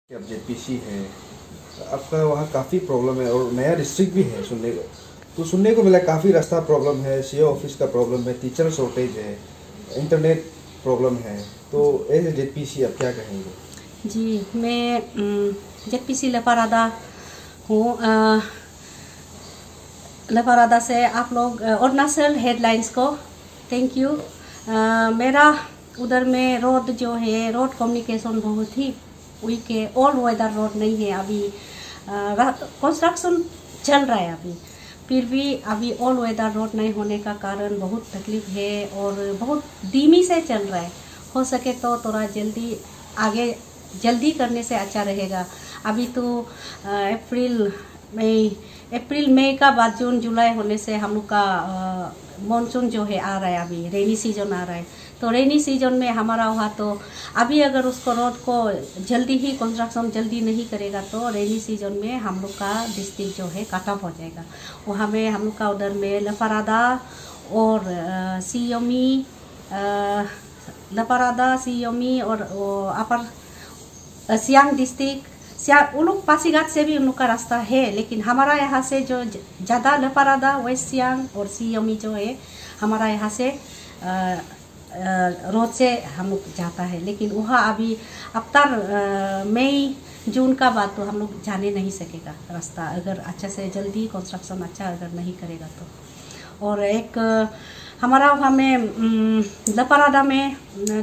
अब जेपीसी है, आपका वहाँ काफ़ी प्रॉब्लम है और नया डिस्ट्रिक्ट भी है सुनने को मिला। काफ़ी रास्ता प्रॉब्लम है, सीओ ऑफिस का प्रॉब्लम है, टीचर शॉर्टेज है, इंटरनेट प्रॉब्लम है। तो एज ए जेपीसी आप क्या कहेंगे? जी, मैं जेपीसी लपारादा हूँ। लपारादा से आप लोग अरुणाचल हेडलाइंस को थैंक यू। मेरा उधर में रोड जो है, रोड कम्युनिकेशन बहुत ही वीक है। ऑल वेदर रोड नहीं है अभी, कंस्ट्रक्शन चल रहा है अभी। फिर भी अभी ऑल वेदर रोड नहीं होने का कारण बहुत तकलीफ है और बहुत धीमी से चल रहा है। हो सके तो थोड़ा जल्दी करने से अच्छा रहेगा। अभी तो अप्रैल मई का बाद जून जुलाई होने से हम लोग का मानसून जो है आ रहा है, अभी रेनी सीजन आ रहा है। तो रेनी सीजन में हमारा वहाँ तो अभी अगर उसको रोड को जल्दी ही कंस्ट्रक्शन जल्दी नहीं करेगा तो रेनी सीजन में हम लोग का डिस्ट्रिक्ट जो है कट ऑफ हो जाएगा। वहाँ में हम लोग का उधर में लपारादा और सियोमी और अपर सियांग डिस्ट्रिक्ट, उन लोग पासीघाट से भी उन लोग का रास्ता है। लेकिन हमारा यहाँ से जो ज़्यादा लपारादा, वेस्ट सियांग और सियोमी जो है हमारा यहाँ से रोड से हम लोग जाता है। लेकिन वहाँ अभी आफ्टर मई जून का बाद तो हम लोग जाने नहीं सकेगा रास्ता, अगर अच्छा से जल्दी कंस्ट्रक्शन अच्छा अगर नहीं करेगा तो। और एक हमारा वहाँ में लपारादा में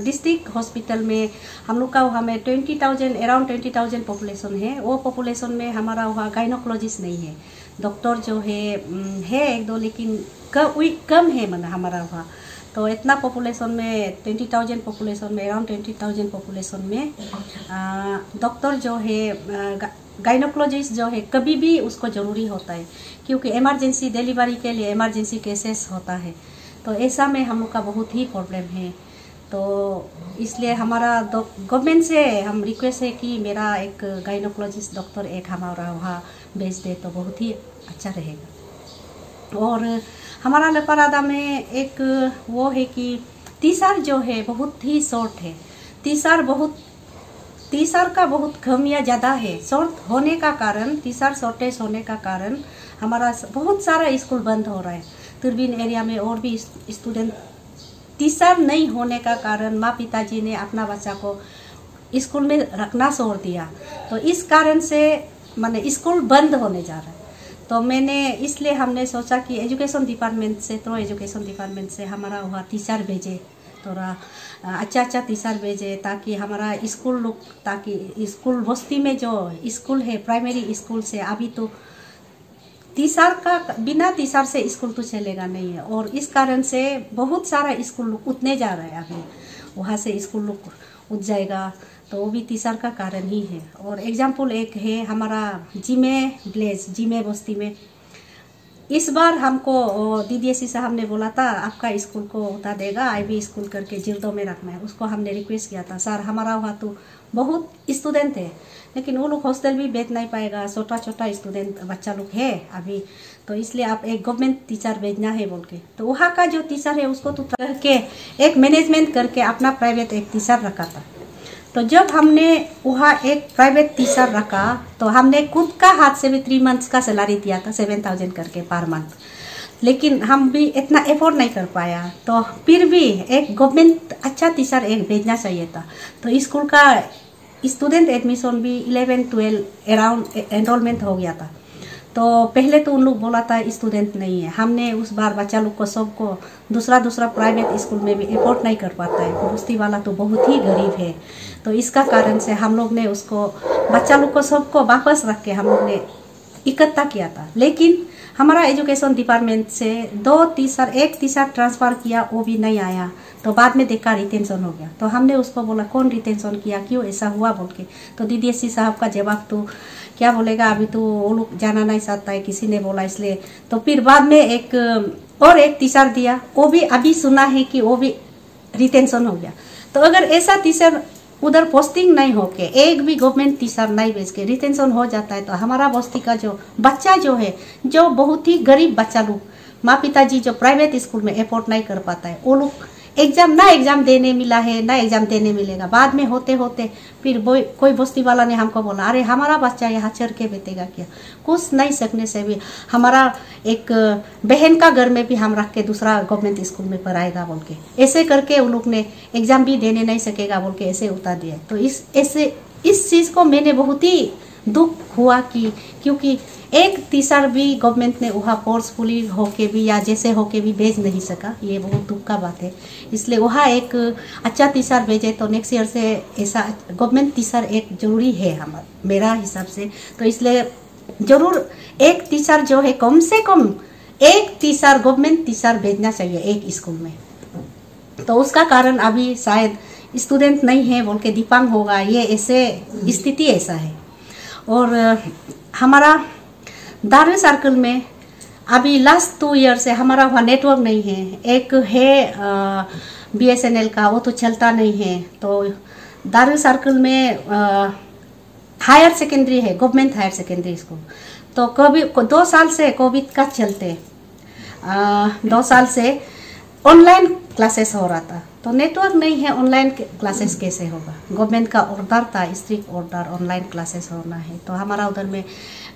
डिस्ट्रिक्ट हॉस्पिटल में हम लोग का वहाँ में अराउंड 20,000 पॉपुलेशन है। वो पॉपुलेशन में हमारा वहाँ गायनोकोलॉजिस्ट नहीं है। डॉक्टर जो है एक दो, लेकिन कम है मन हमारा वहाँ। तो इतना पॉपुलेशन में 20,000 पॉपुलेशन में अराउंड 20,000 पॉपुलेशन में डॉक्टर जो है गायनोकोलॉजिस्ट जो है कभी भी उसको ज़रूरी होता है, क्योंकि इमरजेंसी डिलीवरी के लिए इमरजेंसी केसेस होता है। तो ऐसा में हम लोग का बहुत ही प्रॉब्लम है। तो इसलिए हमारा गवर्नमेंट से हम रिक्वेस्ट है कि मेरा एक गायनोकोलॉजिस्ट डॉक्टर एक हमारा वहाँ भेज दे तो बहुत ही अच्छा रहेगा। और हमारा लपारादा में एक वो है कि तीसर जो है बहुत ही शॉर्ट है। तीसर का बहुत कम या ज़्यादा है। शॉर्ट होने का कारण, तीसर शॉर्टेज होने का कारण हमारा बहुत सारा स्कूल बंद हो रहा है। तुरबीन एरिया में और भी स्टूडेंट तीसर नहीं होने का कारण माँ पिताजी ने अपना बच्चा को स्कूल में रखना छोड़ दिया। तो इस कारण से माने स्कूल बंद होने जा रहा है। तो इसलिए हमने सोचा कि एजुकेशन डिपार्टमेंट से हमारा वहाँ टीचर भेजे, थोड़ा अच्छा टीचर भेजे, ताकि हमारा ताकि स्कूल बस्ती में जो स्कूल है प्राइमरी स्कूल से अभी तो बिना टीचर से स्कूल तो चलेगा नहीं है। और इस कारण से बहुत सारा स्कूल लोग उतने जा रहा है अभी, वहाँ से स्कूल लोग उठ जाएगा। तो वो भी तीसर का कारण ही है। और एग्जाम्पल एक है हमारा जिमे बस्ती में इस बार हमको DDSC साहब ने बोला था आपका स्कूल को उठा देगा, IB स्कूल करके जिल्दो में रखना है। उसको हमने रिक्वेस्ट किया था, सर हमारा वहाँ तो बहुत स्टूडेंट है, लेकिन वो लोग हॉस्टल भी भेज नहीं पाएगा, छोटा स्टूडेंट बच्चा लोग है अभी। तो इसलिए आप एक गवर्नमेंट टीचर भेजना है बोल के, तो वहाँ का जो टीचर है उसको तो करके एक मैनेजमेंट करके अपना प्राइवेट एक टीचर रखा था। तो जब हमने वहाँ एक प्राइवेट टीचर रखा तो हमने खुद का हाथ से भी 3 मंथ्स का सैलरी दिया था 7,000 करके पर मंथ। लेकिन हम भी इतना एफोर्ड नहीं कर पाया। तो फिर भी एक गवर्नमेंट अच्छा टीचर एक भेजना चाहिए था। तो स्कूल का स्टूडेंट एडमिशन भी 11-12 अराउंड एनरोलमेंट हो गया था। तो पहले तो उन लोग बोला था स्टूडेंट नहीं है। हमने उस बार बच्चा लोग को सबको दूसरा प्राइवेट स्कूल में भी एफोर्ड नहीं कर पाता है, बस्ती वाला तो बहुत ही गरीब है। तो इसका कारण से हम लोग ने उसको बच्चा लोग को सबको वापस रख के हम लोग ने इकट्ठा किया था। लेकिन हमारा एजुकेशन डिपार्टमेंट से एक टीचर ट्रांसफ़र किया, वो भी नहीं आया। तो बाद में देखा रिटेंशन हो गया। तो हमने उसको बोला कौन रिटेंशन किया, क्यों ऐसा हुआ बोल के। तो DDSC साहब का जवाब तो क्या बोलेगा, अभी तो वो लोग जाना नहीं चाहता है, किसी ने बोला इसलिए। तो फिर बाद में एक टीचर दिया, वो भी अभी सुना है कि वो भी रिटेंशन हो गया। तो अगर ऐसा टीचर उधर पोस्टिंग नहीं होके एक भी गवर्नमेंट टीचर नहीं भेज के रिटेंशन हो जाता है, तो हमारा बस्ती का जो बच्चा जो है, जो बहुत ही गरीब बच्चा लोग माँ पिताजी जो प्राइवेट स्कूल में एफोर्ड नहीं कर पाता है, वो लोग एग्जाम देने मिला है, ना एग्जाम देने मिलेगा। बाद में होते होते फिर कोई बस्ती वाला ने हमको बोला, अरे हमारा बच्चा यहाँ चढ़ के बैठेगा क्या, कुछ नहीं सकने से भी हमारा एक बहन का घर में भी हम रख के दूसरा गवर्नमेंट स्कूल में पढ़ाएगा बोल के, ऐसे करके उन लोग ने एग्जाम भी देने नहीं सकेगा बोल के ऐसे उतार दिया। तो इस चीज़ को मैंने बहुत ही दुख हुआ कि क्योंकि एक टीचर भी गवर्नमेंट ने वहाँ फोर्सफुली होके भी या जैसे होके भी भेज नहीं सका, ये बहुत दुख का बात है। इसलिए वहाँ एक अच्छा टीचर भेजे तो नेक्स्ट ईयर से ऐसा गवर्नमेंट टीचर एक जरूरी है मेरा हिसाब से। तो इसलिए जरूर एक टीचर जो है कम से कम एक टीचर गवर्नमेंट टीचर भेजना चाहिए एक स्कूल में। तो उसका कारण अभी शायद स्टूडेंट नहीं है बोल के दिपांग होगा, ये ऐसे स्थिति ऐसा है। और हमारा दारू सर्कल में अभी लास्ट 2 ईयर से हमारा वहाँ नेटवर्क नहीं है। एक है BSNL का, वो तो चलता नहीं है। तो दारू सर्कल में हायर सेकेंडरी है, गवर्नमेंट हायर सेकेंडरी स्कूल। तो कभी 2 साल से कोविड का चलते 2 साल से ऑनलाइन क्लासेस हो रहा था। तो नेटवर्क नहीं है, ऑनलाइन क्लासेस कैसे होगा। गवर्नमेंट का ऑर्डर था, स्ट्रिक्ट ऑर्डर, ऑनलाइन क्लासेस होना है। तो हमारा उधर में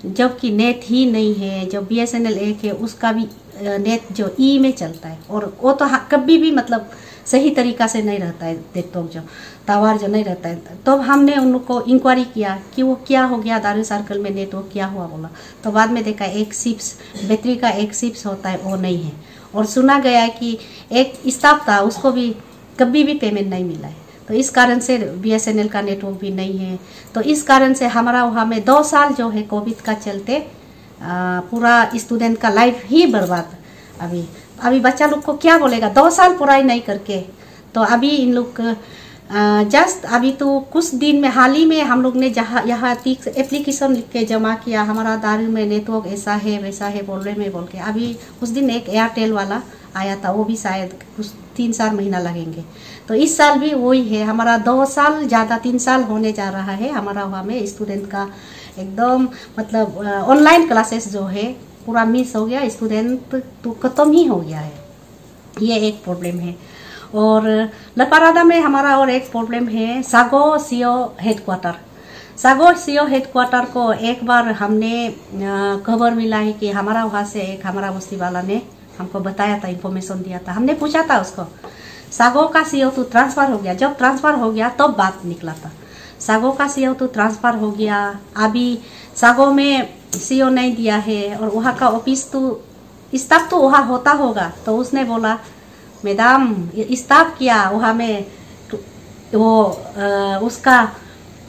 जबकि नेट ही नहीं है, जो BSNL एक है उसका भी नेट जो ई में चलता है, और वो तो कभी भी मतलब सही तरीका से नहीं रहता है, नेटवर्क जो टावर जो नहीं रहता है। तो हमने उन लोग को इंक्वायरी किया कि वो क्या हो गया दारू सर्कल में, नेटवर्क क्या हुआ बोला। तो बाद में देखा एक चिप्स, बैटरी का एक चिप्स होता है वो नहीं है। और सुना गया कि एक स्टाफ था उसको भी कभी भी पेमेंट नहीं मिला है। तो इस कारण से BSNL का नेटवर्क भी नहीं है। तो इस कारण से हमारा वहाँ में 2 साल जो है कोविड का चलते पूरा स्टूडेंट का लाइफ ही बर्बाद। अभी बच्चा लोग को क्या बोलेगा 2 साल पढ़ाई नहीं करके। तो अभी इन लोग जस्ट अभी तो कुछ दिन में हाल ही में हम लोग ने यहाँ एप्लीकेशन लिख के जमा किया, हमारा दारू में नेटवर्क ऐसा है वैसा है बोल के। अभी उस दिन एक एयरटेल वाला आया था, वो भी शायद कुछ 3-4 महीना लगेंगे। तो इस साल भी वही है, हमारा 2 साल ज़्यादा 3 साल होने जा रहा है हमारा वहाँ में स्टूडेंट का एकदम मतलब ऑनलाइन क्लासेस जो है पूरा मिस हो गया, स्टूडेंट तो खत्म ही हो गया है। ये एक प्रॉब्लम है। और लपारादा में हमारा और एक प्रॉब्लम है sago CO headquarter. Sago CO headquarter को एक बार हमने खबर मिला है कि हमारा वहाँ से एक हमारा बस्ती वाला ने हमको बताया था, इन्फॉर्मेशन दिया था। हमने पूछा था उसको, सागो का CO तो ट्रांसफ़र हो गया। जब ट्रांसफ़र हो गया तब बात निकला था, सागो का CO तो ट्रांसफ़र हो गया, अभी सागो में CO नहीं दिया है और वहाँ का ऑफिस तो स्टाफ तो वहाँ होता होगा। तो उसने बोला मैडम स्टाफ किया वहाँ में वो उसका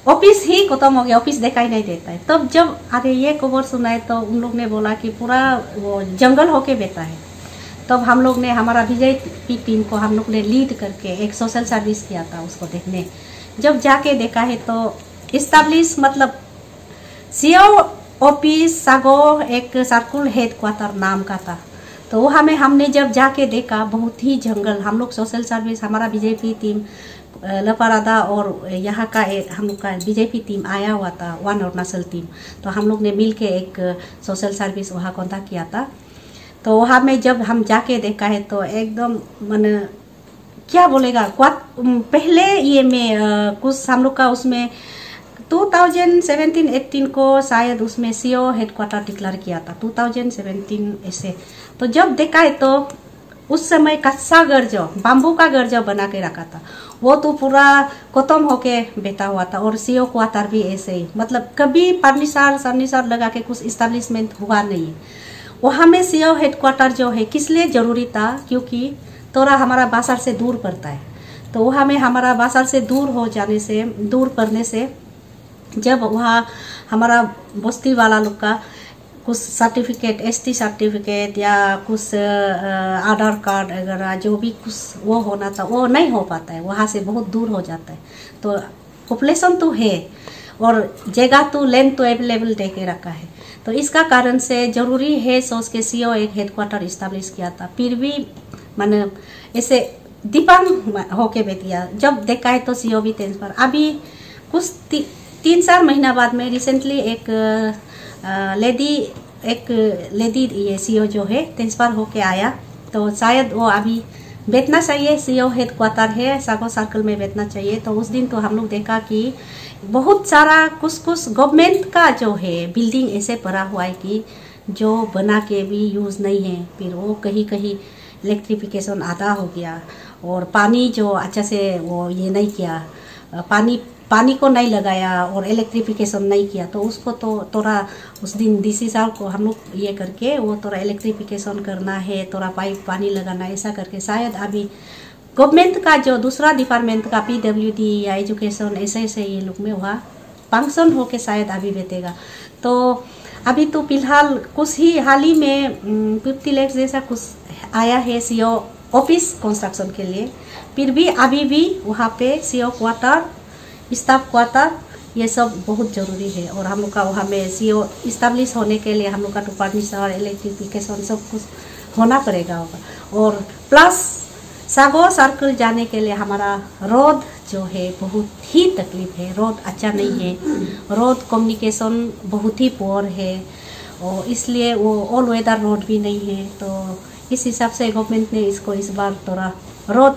ऑफिस ही खत्म हो गया, ऑफिस दिखाई नहीं देता है। तब जब अरे ये खबर सुनाए तो उन लोग ने बोला कि पूरा वो जंगल होके बैठा है। तब हम लोग ने हमारा BJP टीम को हम लोग ने लीड करके एक सोशल सर्विस किया था उसको देखने। जब जाके देखा है तो इस्टेब्लिश मतलब CO ऑफिस सागो एक सर्कुल हेडक्वार्टर नाम का था। तो वहाँ में हमने जब जाके देखा बहुत ही जंगल। हम लोग सोशल सर्विस हमारा BJP टीम लपारादा और यहाँ का हम लोग का BJP टीम आया हुआ था, वन अरुणाचल टीम। तो हम लोग ने मिल के एक सोशल सर्विस वहाँ कॉन्टैक्ट किया था। तो वहाँ में जब हम जाके देखा है तो एकदम मन क्या बोलेगा पहले ये में कुछ हम लोग का उसमें 2017-18 को शायद उसमें CO हेडक्वार्टर डिक्लेयर किया था, 2017 ऐसे। तो जब देखा है तो उस समय कच्चा घर जो बाम्बू का घर जो बना के रखा था वो तो पूरा खत्म होके बैठा हुआ था। और CO क्वार्टर भी ऐसे ही, मतलब कभी फर्नीचर लगा के कुछ इस्टेब्लिशमेंट हुआ नहीं है। वहाँ में CO हेडक्वार्टर जो है किस लिए ज़रूरी था, क्योंकि थोड़ा हमारा बाजार से दूर पड़ता है। तो वहाँ में हमारा बाजार से दूर पड़ने से जब वहाँ हमारा बस्ती वाला लोग का कुछ सर्टिफिकेट ST सर्टिफिकेट या कुछ आधार कार्ड वगैरह जो भी कुछ वो होना था वो नहीं हो पाता है, वहाँ से बहुत दूर हो जाता है। तो पॉपुलेशन तो है और जगह तो लैंड तो अवेलेबल दे के रखा है। तो इसका कारण से ज़रूरी है सोच के CO एक हेडक्वार्टर इस्टेब्लिश किया था। फिर भी मैंने ऐसे दिपांग होके बैठ गया। जब देखा है तो CO भी ट्रांसफर अभी कुछ 3-4 महीना बाद में रिसेंटली एक लेडी ये CO जो है ट्रांसफर होके आया। तो शायद वो अभी बैठना चाहिए। सीओ हेड क्वार्टर है सागो सर्कल में बैठना चाहिए। तो उस दिन तो हम लोग देखा कि बहुत सारा कुछ गवर्नमेंट का जो है बिल्डिंग ऐसे पड़ा हुआ है कि जो बना के भी यूज़ नहीं है। फिर वो कहीं कहीं इलेक्ट्रिफिकेशन आधा हो गया और पानी जो अच्छा से वो ये नहीं किया, पानी को नहीं लगाया और इलेक्ट्रिफिकेशन नहीं किया। तो उसको तो थोड़ा उस दिन डीसी साहब को हम लोग ये करके वो थोड़ा इलेक्ट्रिफिकेशन करना है, थोड़ा पाइप पानी लगाना, ऐसा करके शायद अभी गवर्नमेंट का जो दूसरा डिपार्टमेंट का PWD या एजुकेशन ऐसे ये लोग में वहाँ फंक्शन होके शायद अभी बैठेगा। तो अभी तो फिलहाल कुछ ही हाल ही में 50 लाख जैसा कुछ आया है CO ऑफिस कंस्ट्रक्शन के लिए। फिर भी अभी भी वहाँ पे CO क्वार्टर, स्टाफ क्वार्टर ये सब बहुत ज़रूरी है। और हम लोग का वहाँ में CO इस्टेब्लिश होने के लिए हम लोग का तो फर्नीचर, इलेक्ट्रिफिकेशन सब कुछ होना पड़ेगा होगा। और प्लस सागो सर्कल जाने के लिए हमारा रोड जो है बहुत ही तकलीफ है। रोड अच्छा नहीं है, रोड कम्युनिकेशन बहुत ही पुअर है और इसलिए वो ऑल वेदर रोड भी नहीं है। तो इस हिसाब से गवर्नमेंट ने इसको इस बार थोड़ा रोड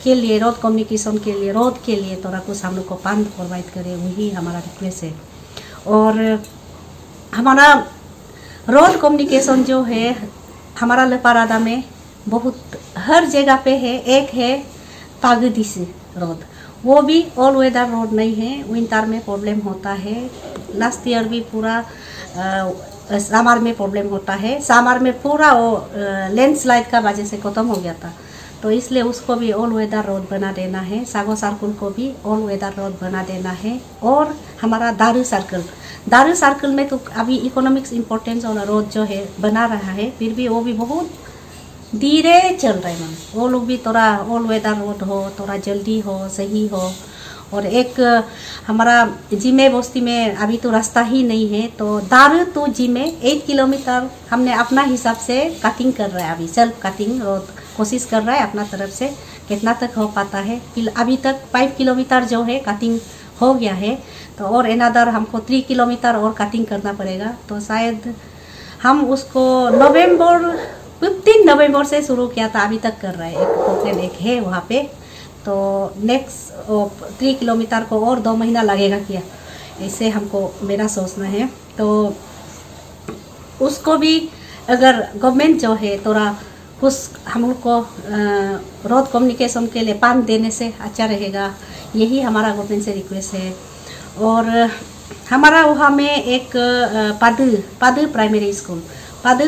के लिए, रोड कम्युनिकेशन के लिए, रोड के लिए थोड़ा कुछ हम लोग को फंड प्रोवाइड करे, वही हमारा रिक्वेस्ट है। और हमारा रोड कम्युनिकेशन जो है हमारा लेपारादा में बहुत हर जगह पे है। एक है पागदिसी रोड, वो भी ऑल वेदर रोड नहीं है, विंटर में प्रॉब्लम होता है। लास्ट ईयर भी पूरा समर में प्रॉब्लम होता है, समर में पूरा वो लैंडस्लाइड का वजह से ख़त्म हो गया था। तो इसलिए उसको भी ऑल वेदर रोड बना देना है। सागो सर्कल को भी ऑल वेदर रोड बना देना है। और हमारा दारू सर्कल में तो अभी इकोनॉमिक्स इम्पोर्टेंस वाला रोड जो है बना रहा है, फिर भी वो भी बहुत धीरे चल रहे हैं। वो लोग भी थोड़ा ऑल वेदर रोड हो, थोड़ा जल्दी हो, सही हो। और एक हमारा जिमे बस्ती में अभी तो रास्ता ही नहीं है, तो दारू तो जिमे 8 किलोमीटर हमने अपना हिसाब से कटिंग कर रहा है। अभी सेल्फ कटिंग रोड कोशिश कर रहा है अपना तरफ से, कितना तक हो पाता है। अभी तक 5 किलोमीटर जो है कटिंग हो गया है, तो और अनदर हमको 3 किलोमीटर और कटिंग करना पड़ेगा। तो शायद हम उसको 15 नवंबर से शुरू किया था, अभी तक कर रहा है। एक प्रॉब्लम एक है वहाँ पे, तो नेक्स्ट 3 किलोमीटर को और 2 महीना लगेगा क्या, ऐसे हमको मेरा सोचना है। तो उसको भी अगर गवर्नमेंट जो है थोड़ा कुछ हम लोग को रोड कम्युनिकेशन के लिए फंड देने से अच्छा रहेगा, यही हमारा गवर्नमेंट से रिक्वेस्ट है। और हमारा वहाँ में एक पादु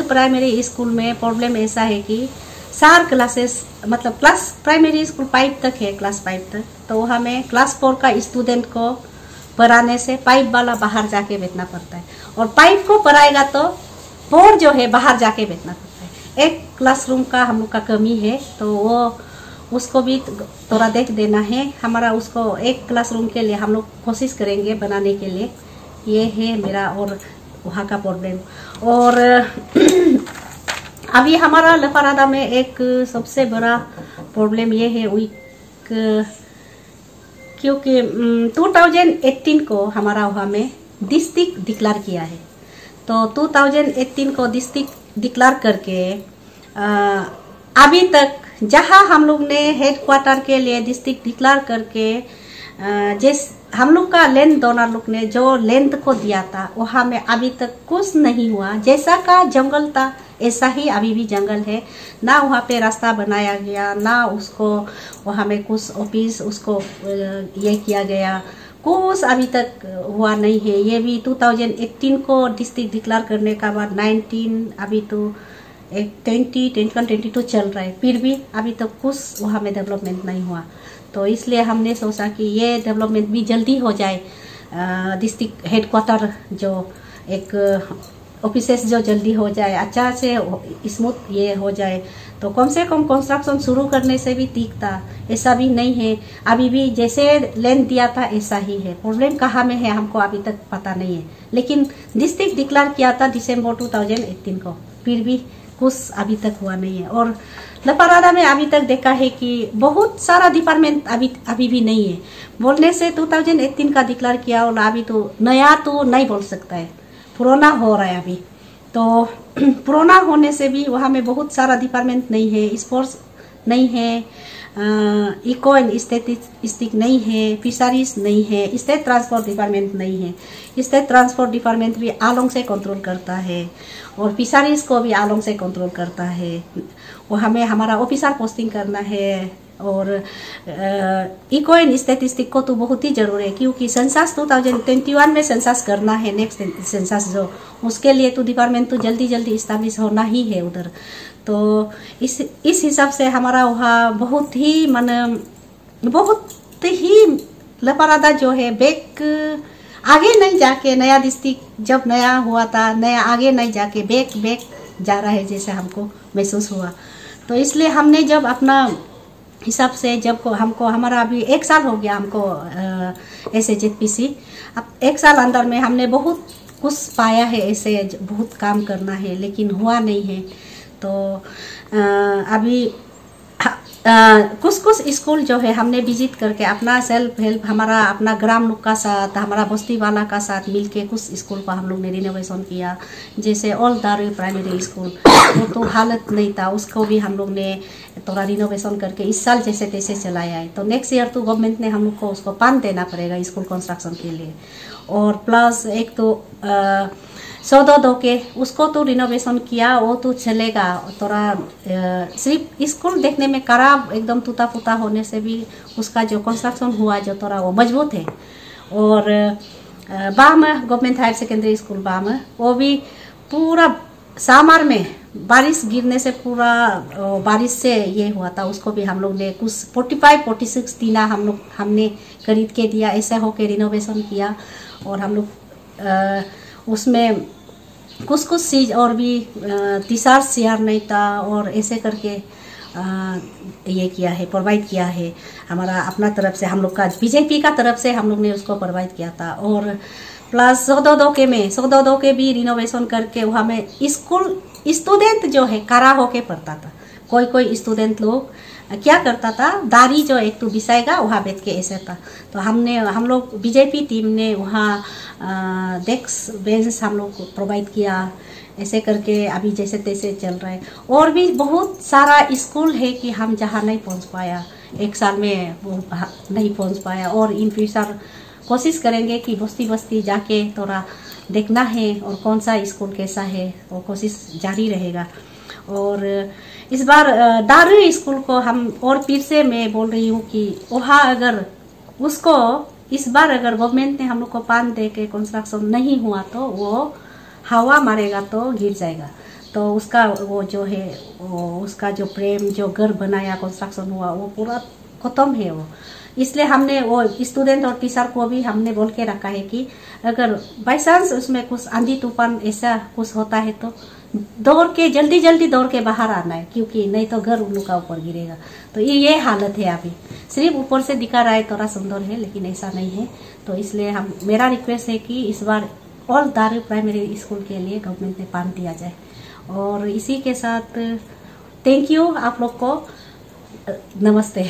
प्राइमरी स्कूल में प्रॉब्लम ऐसा है कि 4 क्लासेस, मतलब क्लास प्राइमरी स्कूल 5 तक है, क्लास 5 तक। तो वहाँ में क्लास 4 का स्टूडेंट को पढ़ाने से 5 वाला बाहर जाके बैठना पड़ता है, और 5 को पढ़ाएगा तो 4 जो है बाहर जाके बैठना पड़ता है। एक क्लासरूम का हम लोग का कमी है, तो वो उसको भी थोड़ा देख देना है हमारा। उसको एक क्लासरूम के लिए हम लोग कोशिश करेंगे बनाने के लिए, ये है मेरा और वहाँ का प्रॉब्लम। और अभी हमारा लेपारादा में एक सबसे बड़ा प्रॉब्लम ये है क्योंकि 2018 को हमारा वहाँ में डिस्ट्रिक्ट डिक्लेयर किया है। तो 2018 को डिस्ट्रिक्ट डिक्लेयर करके अभी तक जहाँ हम लोग ने हेड क्वार्टर के लिए डिस्ट्रिक्ट डिक्लेयर करके जिस हम लोग का लैंड डोनर लोग ने जो लैंड को दिया था, वहाँ में अभी तक कुछ नहीं हुआ। जैसा का जंगल था ऐसा ही अभी भी जंगल है, ना वहाँ पे रास्ता बनाया गया, ना उसको वहाँ में कुछ ऑफिस उसको ये किया गया, कुछ अभी तक हुआ नहीं है। ये भी 2018 को डिस्ट्रिक्ट डिक्लेयर करने का बाद 19 अभी तो 2022 चल रहा है, फिर भी अभी तक कुछ वहाँ में डेवलपमेंट नहीं हुआ। तो इसलिए हमने सोचा कि ये डेवलपमेंट भी जल्दी हो जाए, डिस्ट्रिक्ट हेड क्वार्टर जो एक ऑफिसेस जो जल्दी हो जाए, अच्छा से स्मूथ ये हो जाए, तो कम से कम कंस्ट्रक्शन शुरू करने से भी ठीक था। ऐसा भी नहीं है, अभी भी जैसे लैंड दिया था ऐसा ही है। प्रॉब्लम कहाँ में है हमको अभी तक पता नहीं है, लेकिन डिस्ट्रिक्ट डिक्लेयर किया था दिसंबर 2018 को, फिर भी कुछ अभी तक हुआ नहीं है। और लेपारादा में अभी तक देखा है कि बहुत सारा डिपार्टमेंट अभी भी नहीं है। बोलने से 2018 का डिक्लेयर किया और अभी तो नया तो नहीं बोल सकता है, पुराना हो रहा है अभी। तो पुराना होने से भी वहाँ में बहुत सारा डिपार्टमेंट नहीं है। स्पोर्ट्स नहीं है, इको एंड स्टैटिस्टिक नहीं है, फिशरीज नहीं है, स्टेट ट्रांसपोर्ट डिपार्टमेंट नहीं है। स्टेट ट्रांसपोर्ट डिपार्टमेंट भी आलोंग से कंट्रोल करता है और फिशरीज को भी आलोंग से कंट्रोल करता है। वो हमें हमारा ऑफिसर पोस्टिंग करना है और इको एंड स्टैटिस्टिक को तो बहुत ही जरूरी है, क्योंकि सेंसस 2021 में सेंसस करना है, नेक्स्ट सेंसस जो, उसके लिए तो डिपार्टमेंट तो जल्दी जल्दी इस्टेब्लिश होना ही है उधर। तो इस हिसाब से हमारा वहाँ बहुत ही लापरवाही जो है, बैक आगे नहीं जाके, नया डिस्ट्रिक्ट जब नया हुआ था, नया आगे नहीं जाके बैक जा रहा है जैसे हमको महसूस हुआ। तो इसलिए हमने जब अपना हिसाब से जब को हमको हमारा अभी 1 साल हो गया हमको SHZPC, अब 1 साल अंदर में हमने बहुत कुछ पाया है, ऐसे बहुत काम करना है लेकिन हुआ नहीं है। तो अभी कुछ स्कूल जो है हमने विजिट करके अपना सेल्फ हेल्प, हमारा अपना ग्राम लोग का साथ, हमारा बस्ती वाला का साथ मिलके कुछ स्कूल को हम लोग ने रिनोवेशन किया। जैसे ऑल दारू प्राइमरी स्कूल, वो तो हालत नहीं था, उसको भी हम लोग ने थोड़ा रिनोवेशन करके इस साल जैसे तैसे चलाया है। तो नेक्स्ट ईयर तो गवर्नमेंट ने हम लोग को उसको फंड देना पड़ेगा स्कूल कंस्ट्रक्शन के लिए। और प्लस एक तो 100 के उसको तो रिनोवेशन किया, वो तो चलेगा थोड़ा। सिर्फ स्कूल देखने में खराब एकदम टूटा फूटा होने से भी उसका जो कंस्ट्रक्शन हुआ जो थोड़ा वो मजबूत है। और Bam government higher secondary school Bam, वो भी पूरा समर में बारिश गिरने से पूरा बारिश से ये हुआ था, उसको भी हम लोग ने कुछ 45-46 टीना हमने खरीद के दिया, ऐसे होके रिनोवेशन किया। और हम लोग उसमें कुछ चीज़ और भी तीसरा शेयर नहीं था, और ऐसे करके ये किया है, प्रोवाइड किया है हमारा अपना तरफ से, हम लोग का बीजेपी का तरफ से हम लोग ने उसको प्रोवाइड किया था। और प्लस 100 के भी रिनोवेशन करके वहाँ में स्कूल स्टूडेंट जो है खड़ा होके पढ़ता था। कोई स्टूडेंट लोग क्या करता था, दारी जो एक तो बिछाएगा वहाँ बैठ के ऐसे था। तो हम लोग बीजेपी टीम ने वहाँ डेस्क बेंच हम लोग को प्रोवाइड किया, ऐसे करके अभी जैसे तैसे चल रहा है। और भी बहुत सारा स्कूल है कि हम जहाँ नहीं पहुँच पाया, 1 साल में वो नहीं पहुँच पाया। और इन फ्यूचर कोशिश करेंगे कि बस्ती जाके थोड़ा देखना है और कौन सा स्कूल कैसा है, वो कोशिश जारी रहेगा। और इस बार दारू स्कूल को हम, और फिर से मैं बोल रही हूँ कि वहाँ अगर उसको इस बार अगर गवर्नमेंट ने हम लोग को पान दे के कंस्ट्रक्शन नहीं हुआ तो वो हवा मारेगा तो गिर जाएगा। तो उसका वो जो है उसका जो प्रेम जो घर बनाया कंस्ट्रक्शन हुआ वो पूरा खत्म है वो। इसलिए हमने वो स्टूडेंट और टीचर को भी हमने बोल के रखा है कि अगर बाई चांस उसमें कुछ आंधी तूफान ऐसा कुछ होता है तो जल्दी दौड़ के बाहर आना है, क्योंकि नहीं तो घर उन लोग का ऊपर गिरेगा। तो ये हालत है अभी। सिर्फ ऊपर से दिखा रहा है थोड़ा सुंदर है, लेकिन ऐसा नहीं है। तो इसलिए मेरा रिक्वेस्ट है कि इस बार ऑल दारू प्राइमरी स्कूल के लिए गवर्नमेंट ने फंड दिया जाए। और इसी के साथ थैंक यू आप लोग को, नमस्ते।